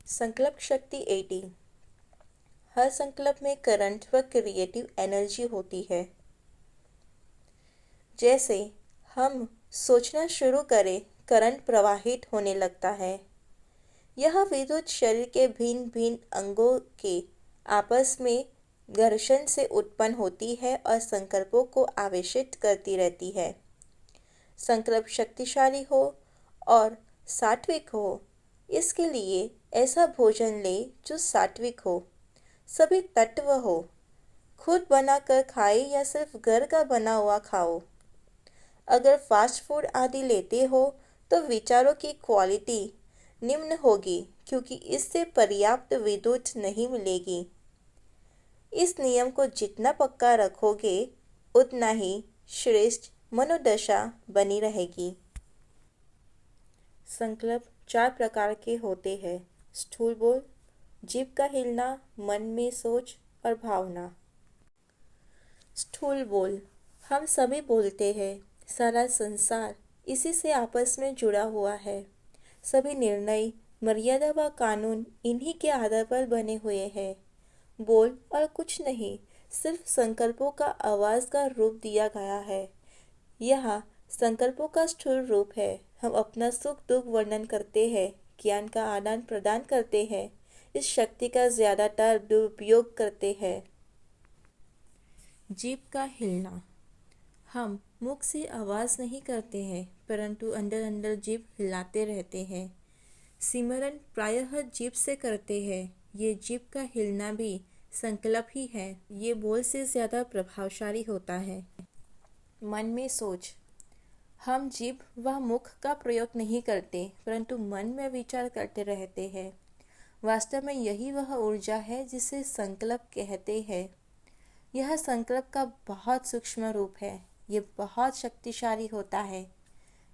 संकल्प शक्ति 80। हर संकल्प में करंट व क्रिएटिव एनर्जी होती है। जैसे हम सोचना शुरू करें, करंट प्रवाहित होने लगता है। यह विद्युत शरीर के भिन्न भिन्न अंगों के आपस में घर्षण से उत्पन्न होती है और संकल्पों को आवेशित करती रहती है। संकल्प शक्तिशाली हो और सात्विक हो, इसके लिए ऐसा भोजन ले जो सात्विक हो, सभी तत्व हो। खुद बनाकर खाए या सिर्फ घर का बना हुआ खाओ। अगर फास्ट फूड आदि लेते हो तो विचारों की क्वालिटी निम्न होगी, क्योंकि इससे पर्याप्त विद्युत नहीं मिलेगी। इस नियम को जितना पक्का रखोगे उतना ही श्रेष्ठ मनोदशा बनी रहेगी। संकल्प 4 प्रकार के होते हैं: स्थूल बोल, जीभ का हिलना, मन में सोच और भावना। स्थूल बोल हम सभी बोलते हैं, सारा संसार इसी से आपस में जुड़ा हुआ है। सभी निर्णय, मर्यादा व कानून इन्हीं के आधार पर बने हुए हैं। बोल और कुछ नहीं, सिर्फ संकल्पों का आवाज का रूप दिया गया है। यह संकल्पों का स्थूल रूप है। हम अपना सुख दुख वर्णन करते हैं, ज्ञान का आदान प्रदान करते हैं, इस शक्ति का ज्यादातर दुरुपयोग करते हैं। जीभ का हिलना हम मुख से आवाज नहीं करते हैं, परंतु अंदर अंदर जीभ हिलाते रहते हैं। सिमरन प्रायः जीभ से करते हैं। ये जीभ का हिलना भी संकल्प ही है। ये बोल से ज्यादा प्रभावशाली होता है। मन में सोच हम जीभ व मुख का प्रयोग नहीं करते, परंतु मन में विचार करते रहते हैं। वास्तव में यही वह ऊर्जा है जिसे संकल्प कहते हैं। यह संकल्प का बहुत सूक्ष्म रूप है। यह बहुत शक्तिशाली होता है।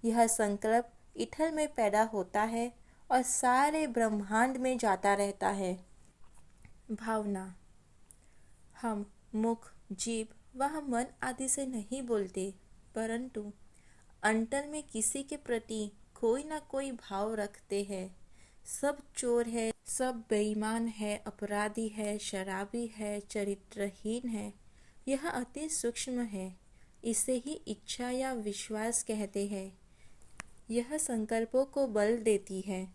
यह संकल्प ईथर में पैदा होता है और सारे ब्रह्मांड में जाता रहता है। भावना हम मुख, जीभ व मन आदि से नहीं बोलते, परंतु अंतर में किसी के प्रति कोई ना कोई भाव रखते हैं। सब चोर है, सब बेईमान है, अपराधी है, शराबी है, चरित्रहीन है। यह अति सूक्ष्म है। इसे ही इच्छा या विश्वास कहते हैं। यह संकल्पों को बल देती है।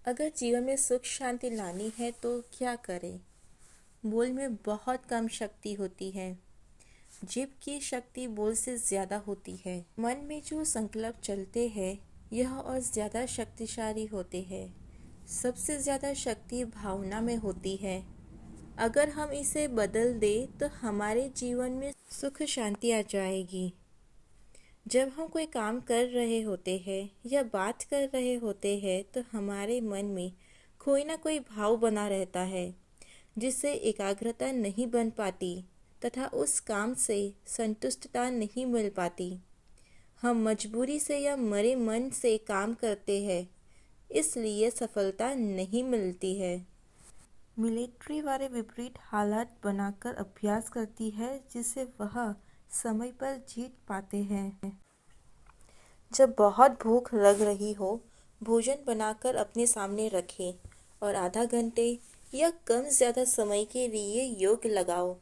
अगर जीवन में सुख शांति लानी है तो क्या करें? बोल में बहुत कम शक्ति होती है। जीभ की शक्ति बोल से ज्यादा होती है। मन में जो संकल्प चलते हैं यह और ज्यादा शक्तिशाली होते हैं। सबसे ज्यादा शक्ति भावना में होती है। अगर हम इसे बदल दें तो हमारे जीवन में सुख शांति आ जाएगी। जब हम कोई काम कर रहे होते हैं या बात कर रहे होते हैं तो हमारे मन में कोई ना कोई भाव बना रहता है, जिससे एकाग्रता नहीं बन पाती तथा उस काम से संतुष्टता नहीं मिल पाती। हम मजबूरी से या मरे मन से काम करते हैं, इसलिए सफलता नहीं मिलती है। मिलिट्री वाले विपरीत हालात बनाकर अभ्यास करती है, जिससे वह समय पर जीत पाते हैं। जब बहुत भूख लग रही हो, भोजन बनाकर अपने सामने रखें और आधा घंटे या कम ज्यादा समय के लिए योग लगाओ।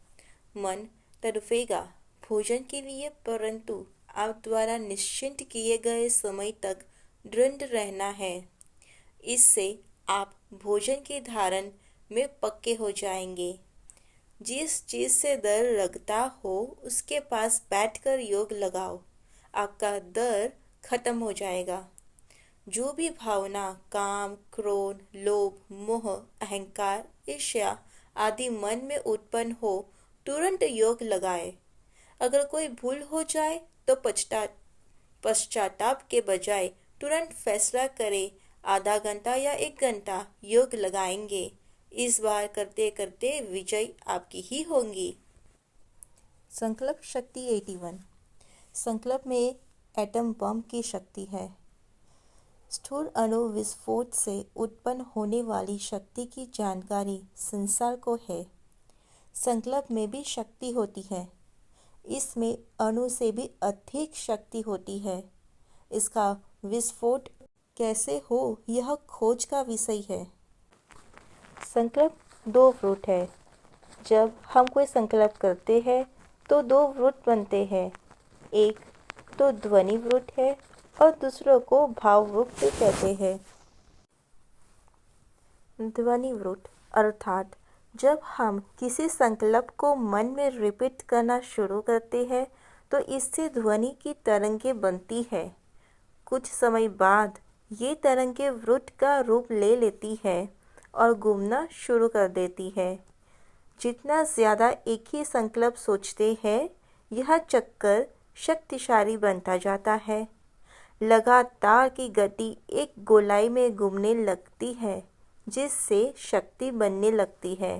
मन तड़पेगा भोजन के लिए, परंतु आप द्वारा निश्चित किए गए समय तक दृढ़ रहना है। इससे आप भोजन के धारण में पक्के हो जाएंगे। जिस चीज से डर लगता हो उसके पास बैठकर योग लगाओ, आपका डर खत्म हो जाएगा। जो भी भावना काम, क्रोध, लोभ, मोह, अहंकार, ईर्ष्या आदि मन में उत्पन्न हो, तुरंत योग लगाए। अगर कोई भूल हो जाए तो पश्चाताप के बजाय तुरंत फैसला करें, आधा घंटा या 1 घंटा योग लगाएंगे। इस बार करते करते विजय आपकी ही होंगी। संकल्प शक्ति 81। संकल्प में एटम बम की शक्ति है। स्थूल अणु विस्फोट से उत्पन्न होने वाली शक्ति की जानकारी संसार को है। संकल्प में भी शक्ति होती है। इसमें अणु से भी अधिक शक्ति होती है। इसका विस्फोट कैसे हो यह खोज का विषय है। संकल्प दो फ्रूट है। जब हम कोई संकल्प करते हैं तो दो फ्रूट बनते हैं। एक तो ध्वनि फ्रूट है और दूसरों को भाव फ्रूट कहते हैं। ध्वनि फ्रूट अर्थात जब हम किसी संकल्प को मन में रिपीट करना शुरू करते हैं तो इससे ध्वनि की तरंगें बनती है। कुछ समय बाद ये तरंगें फ्रूट का रूप ले लेती है और घूमना शुरू कर देती है। जितना ज़्यादा एक ही संकल्प सोचते हैं यह चक्कर शक्तिशाली बनता जाता है। लगातार की गति एक गोलाई में घूमने लगती है जिससे शक्ति बनने लगती है।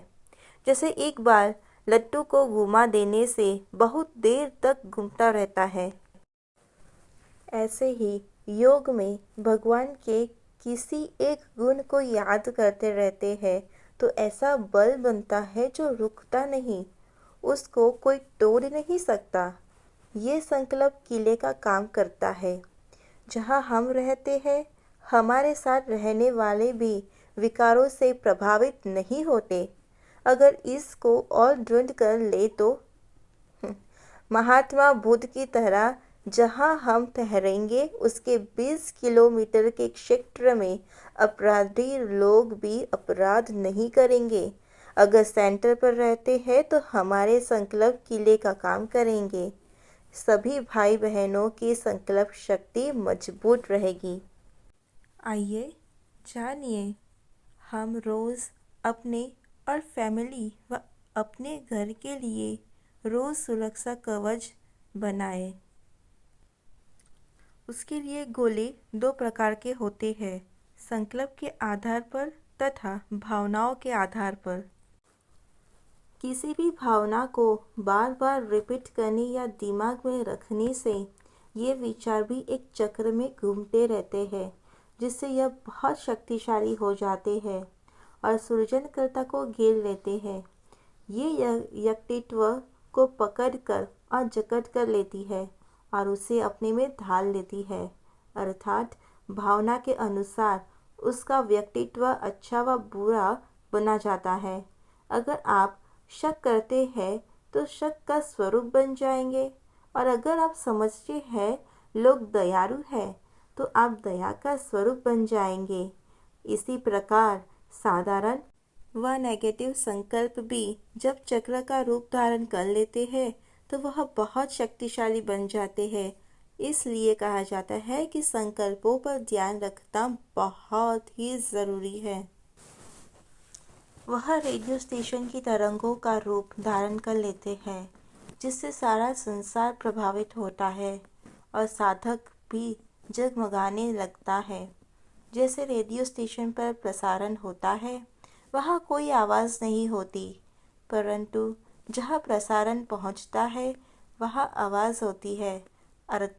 जैसे एक बार लट्टू को घुमा देने से बहुत देर तक घूमता रहता है। ऐसे ही योग में भगवान के किसी एक गुण को याद करते रहते हैं तो ऐसा बल बनता है जो रुकता नहीं, उसको कोई तोड़ नहीं सकता। ये संकल्प किले का काम करता है। जहाँ हम रहते हैं हमारे साथ रहने वाले भी विकारों से प्रभावित नहीं होते। अगर इसको और दृढ़ कर ले तो महात्मा बुद्ध की तरह जहाँ हम ठहरेंगे उसके 20 किलोमीटर के क्षेत्र में अपराधी लोग भी अपराध नहीं करेंगे। अगर सेंटर पर रहते हैं तो हमारे संकल्प किले का काम करेंगे। सभी भाई बहनों की संकल्प शक्ति मजबूत रहेगी। आइए जानिए हम रोज़ अपने और फैमिली व अपने घर के लिए रोज़ सुरक्षा कवच बनाए। उसके लिए गोले दो प्रकार के होते हैं, संकल्प के आधार पर तथा भावनाओं के आधार पर। किसी भी भावना को बार बार रिपीट करने या दिमाग में रखने से ये विचार भी एक चक्र में घूमते रहते हैं जिससे यह बहुत शक्तिशाली हो जाते हैं और सृजनकर्ता को घेर लेते हैं। ये व्यक्तित्व को पकड़कर और जकड़ कर लेती है और उसे अपने में ढाल लेती है। अर्थात भावना के अनुसार उसका व्यक्तित्व अच्छा व बुरा बना जाता है। अगर आप शक करते हैं तो शक का स्वरूप बन जाएंगे और अगर आप समझते हैं लोग दयालु हैं तो आप दया का स्वरूप बन जाएंगे। इसी प्रकार साधारण व नेगेटिव संकल्प भी जब चक्र का रूप धारण कर लेते हैं तो वह बहुत शक्तिशाली बन जाते हैं। इसलिए कहा जाता है कि संकल्पों पर ध्यान रखना बहुत ही ज़रूरी है। वह रेडियो स्टेशन की तरंगों का रूप धारण कर लेते हैं जिससे सारा संसार प्रभावित होता है और साधक भी जगमगाने लगता है। जैसे रेडियो स्टेशन पर प्रसारण होता है वहाँ कोई आवाज़ नहीं होती, परंतु जहाँ प्रसारण पहुँचता है वहाँ आवाज़ होती है।